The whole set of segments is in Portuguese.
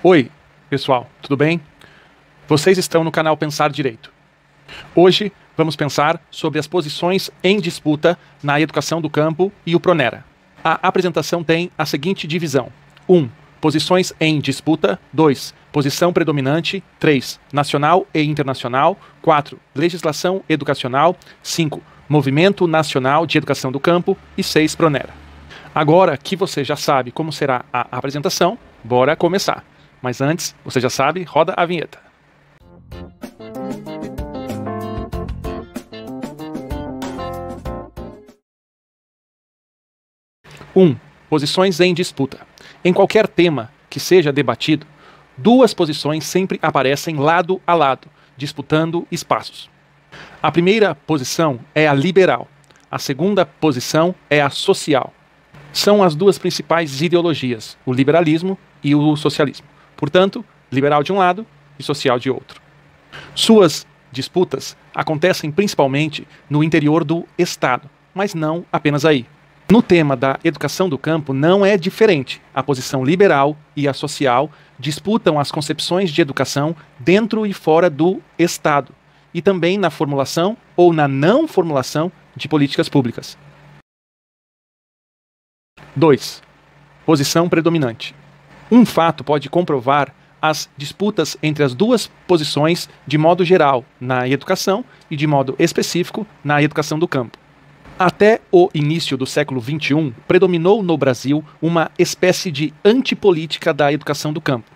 Oi, pessoal, tudo bem? Vocês estão no canal Pensar Direito. Hoje vamos pensar sobre as posições em disputa na educação do campo e o Pronera. A apresentação tem a seguinte divisão: 1. Posições em disputa. 2. Posição predominante. 3. Nacional e internacional. 4. Legislação educacional. 5. Movimento Nacional de Educação do Campo. E 6. Pronera. Agora que você já sabe como será a apresentação, bora começar. Mas antes, você já sabe, roda a vinheta. Posições em disputa. Em qualquer tema que seja debatido, duas posições sempre aparecem lado a lado, disputando espaços. A primeira posição é a liberal. A segunda posição é a social. São as duas principais ideologias, o liberalismo e o socialismo. Portanto, liberal de um lado e social de outro. Suas disputas acontecem principalmente no interior do Estado, mas não apenas aí. No tema da educação do campo não é diferente. A posição liberal e a social disputam as concepções de educação dentro e fora do Estado, e também na formulação ou na não formulação de políticas públicas. 2. Posição predominante. Um fato pode comprovar as disputas entre as duas posições de modo geral na educação e de modo específico na educação do campo. Até o início do século XXI, predominou no Brasil uma espécie de antipolítica da educação do campo,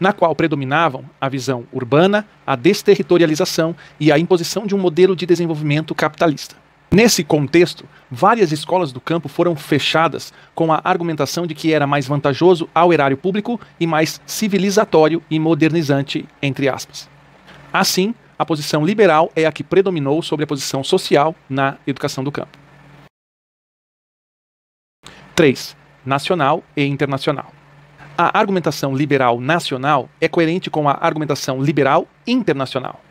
na qual predominavam a visão urbana, a desterritorialização e a imposição de um modelo de desenvolvimento capitalista. Nesse contexto, várias escolas do campo foram fechadas com a argumentação de que era mais vantajoso ao erário público e mais civilizatório e modernizante, entre aspas. Assim, a posição liberal é a que predominou sobre a posição social na educação do campo. 3. Nacional e internacional. A argumentação liberal nacional é coerente com a argumentação liberal internacional.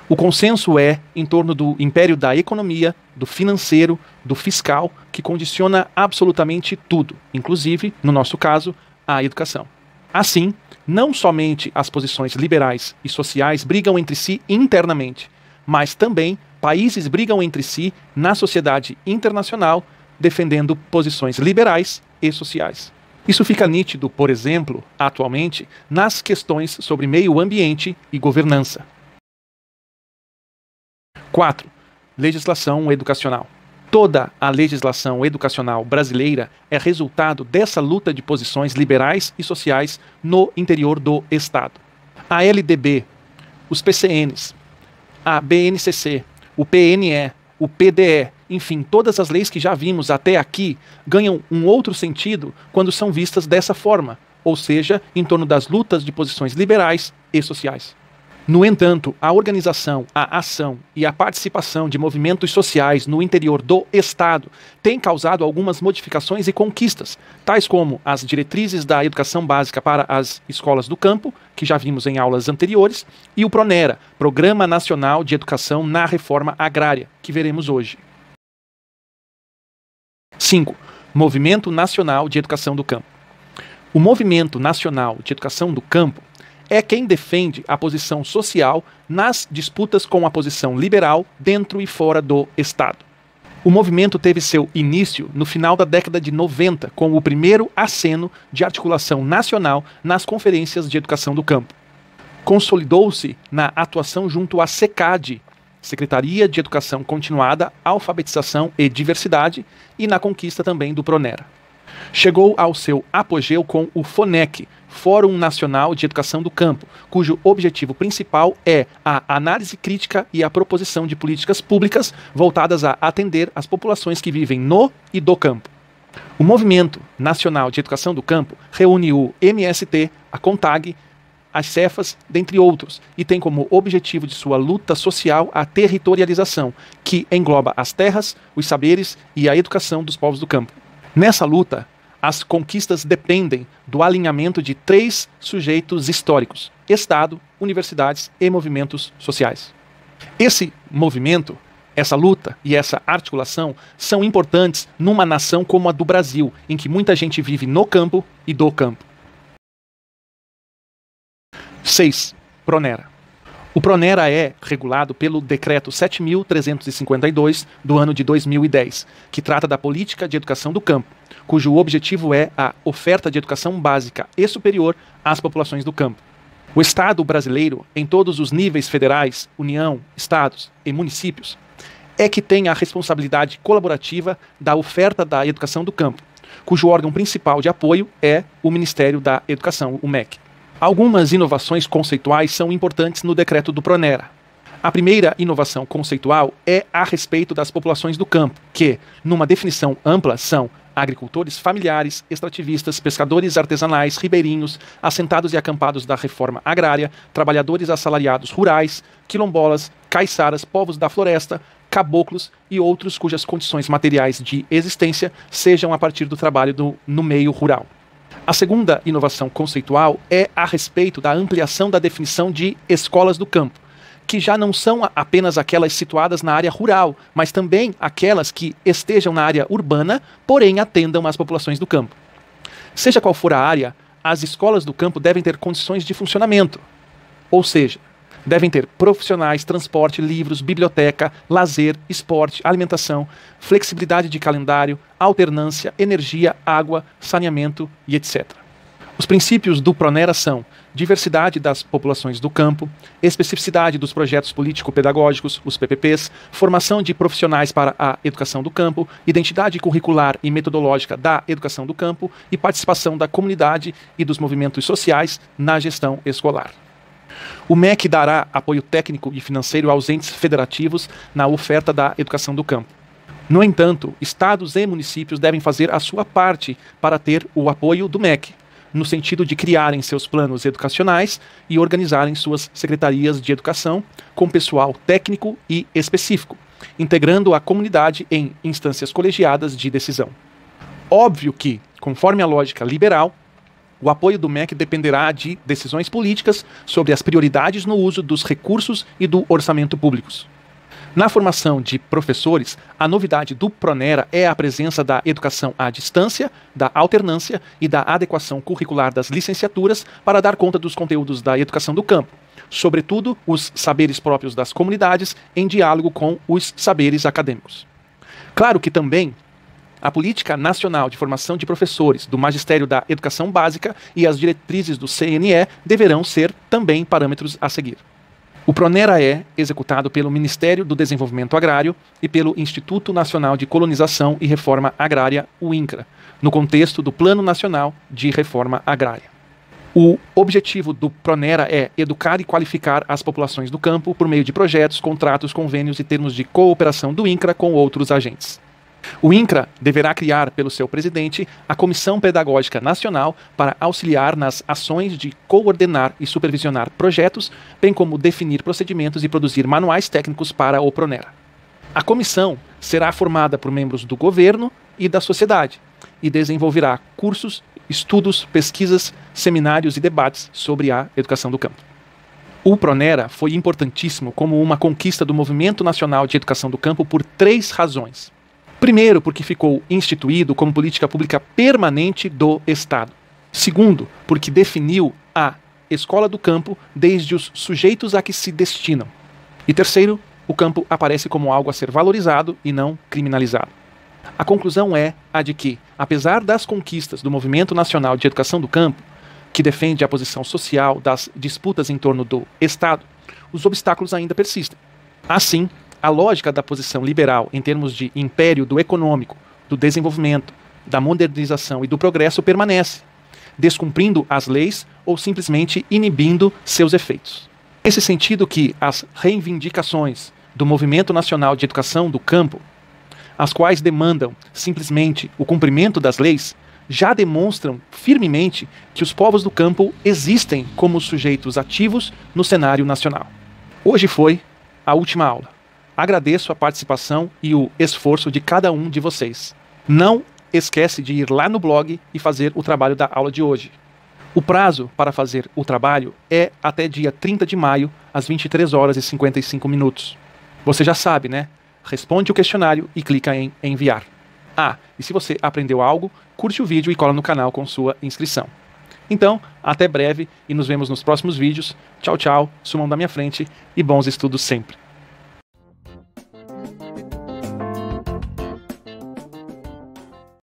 O consenso é em torno do império da economia, do financeiro, do fiscal, que condiciona absolutamente tudo, inclusive, no nosso caso, a educação. Assim, não somente as posições liberais e sociais brigam entre si internamente, mas também países brigam entre si na sociedade internacional, defendendo posições liberais e sociais. Isso fica nítido, por exemplo, atualmente, nas questões sobre meio ambiente e governança. 4. Legislação educacional. Toda a legislação educacional brasileira é resultado dessa luta de posições liberais e sociais no interior do Estado. A LDB, os PCNs, a BNCC, o PNE, o PDE, enfim, todas as leis que já vimos até aqui ganham um outro sentido quando são vistas dessa forma, ou seja, em torno das lutas de posições liberais e sociais. No entanto, a organização, a ação e a participação de movimentos sociais no interior do Estado tem causado algumas modificações e conquistas, tais como as diretrizes da educação básica para as escolas do campo, que já vimos em aulas anteriores, e o Pronera, Programa Nacional de Educação na Reforma Agrária, que veremos hoje. 5. Movimento Nacional de Educação do Campo. O Movimento Nacional de Educação do Campo é quem defende a posição social nas disputas com a posição liberal dentro e fora do Estado. O movimento teve seu início no final da década de 90, com o primeiro aceno de articulação nacional nas conferências de educação do campo. Consolidou-se na atuação junto à SECAD, Secretaria de Educação Continuada, Alfabetização e Diversidade, e na conquista também do Pronera. Chegou ao seu apogeu com o FONEC, Fórum Nacional de Educação do Campo, cujo objetivo principal é a análise crítica e a proposição de políticas públicas voltadas a atender as populações que vivem no e do campo. O Movimento Nacional de Educação do Campo reúne o MST, a CONTAG, as Cefas, dentre outros, e tem como objetivo de sua luta social a territorialização, que engloba as terras, os saberes e a educação dos povos do campo. Nessa luta, as conquistas dependem do alinhamento de 3 sujeitos históricos: Estado, universidades e movimentos sociais. Esse movimento, essa luta e essa articulação são importantes numa nação como a do Brasil, em que muita gente vive no campo e do campo. 6. Pronera. O Pronera é regulado pelo Decreto 7.352 do ano de 2010, que trata da política de educação do campo, cujo objetivo é a oferta de educação básica e superior às populações do campo. O Estado brasileiro, em todos os níveis federais, União, Estados e municípios, é que tem a responsabilidade colaborativa da oferta da educação do campo, cujo órgão principal de apoio é o Ministério da Educação, o MEC. Algumas inovações conceituais são importantes no decreto do Pronera. A primeira inovação conceitual é a respeito das populações do campo, que, numa definição ampla, são agricultores familiares, extrativistas, pescadores artesanais, ribeirinhos, assentados e acampados da reforma agrária, trabalhadores assalariados rurais, quilombolas, caiçaras, povos da floresta, caboclos e outros cujas condições materiais de existência sejam a partir do trabalho no meio rural. A segunda inovação conceitual é a respeito da ampliação da definição de escolas do campo, que já não são apenas aquelas situadas na área rural, mas também aquelas que estejam na área urbana, porém atendam às populações do campo. Seja qual for a área, as escolas do campo devem ter condições de funcionamento, ou seja, devem ter profissionais, transporte, livros, biblioteca, lazer, esporte, alimentação, flexibilidade de calendário, alternância, energia, água, saneamento e etc. Os princípios do Pronera são diversidade das populações do campo, especificidade dos projetos político-pedagógicos, os PPPs, formação de profissionais para a educação do campo, identidade curricular e metodológica da educação do campo e participação da comunidade e dos movimentos sociais na gestão escolar. O MEC dará apoio técnico e financeiro aos entes federativos na oferta da educação do campo. No entanto, estados e municípios devem fazer a sua parte para ter o apoio do MEC, no sentido de criarem seus planos educacionais e organizarem suas secretarias de educação com pessoal técnico e específico, integrando a comunidade em instâncias colegiadas de decisão. Óbvio que, conforme a lógica liberal, o apoio do MEC dependerá de decisões políticas sobre as prioridades no uso dos recursos e do orçamento públicos. Na formação de professores, a novidade do Pronera é a presença da educação à distância, da alternância e da adequação curricular das licenciaturas para dar conta dos conteúdos da educação do campo, sobretudo os saberes próprios das comunidades em diálogo com os saberes acadêmicos. Claro que também a Política Nacional de Formação de Professores do Magistério da Educação Básica e as diretrizes do CNE deverão ser também parâmetros a seguir. O Pronera é executado pelo Ministério do Desenvolvimento Agrário e pelo Instituto Nacional de Colonização e Reforma Agrária, o INCRA, no contexto do Plano Nacional de Reforma Agrária. O objetivo do Pronera é educar e qualificar as populações do campo por meio de projetos, contratos, convênios e termos de cooperação do INCRA com outros agentes. O INCRA deverá criar, pelo seu presidente, a Comissão Pedagógica Nacional para auxiliar nas ações de coordenar e supervisionar projetos, bem como definir procedimentos e produzir manuais técnicos para o Pronera. A comissão será formada por membros do governo e da sociedade e desenvolverá cursos, estudos, pesquisas, seminários e debates sobre a educação do campo. O Pronera foi importantíssimo como uma conquista do Movimento Nacional de Educação do Campo por 3 razões. Primeiro, porque ficou instituído como política pública permanente do Estado. Segundo, porque definiu a escola do campo desde os sujeitos a que se destinam. E terceiro, o campo aparece como algo a ser valorizado e não criminalizado. A conclusão é a de que, apesar das conquistas do Movimento Nacional de Educação do Campo, que defende a posição social das disputas em torno do Estado, os obstáculos ainda persistem. Assim, a lógica da posição liberal em termos de império do econômico, do desenvolvimento, da modernização e do progresso permanece, descumprindo as leis ou simplesmente inibindo seus efeitos. Nesse sentido que as reivindicações do Movimento Nacional de Educação do Campo, as quais demandam simplesmente o cumprimento das leis, já demonstram firmemente que os povos do campo existem como sujeitos ativos no cenário nacional. Hoje foi a última aula. Agradeço a participação e o esforço de cada um de vocês. Não esquece de ir lá no blog e fazer o trabalho da aula de hoje. O prazo para fazer o trabalho é até dia 30 de maio, às 23 horas e 55 minutos. Você já sabe, né? Responde o questionário e clica em enviar. Ah, e se você aprendeu algo, curte o vídeo e cola no canal com sua inscrição. Então, até breve e nos vemos nos próximos vídeos. Tchau, tchau, sumam da minha frente e bons estudos sempre.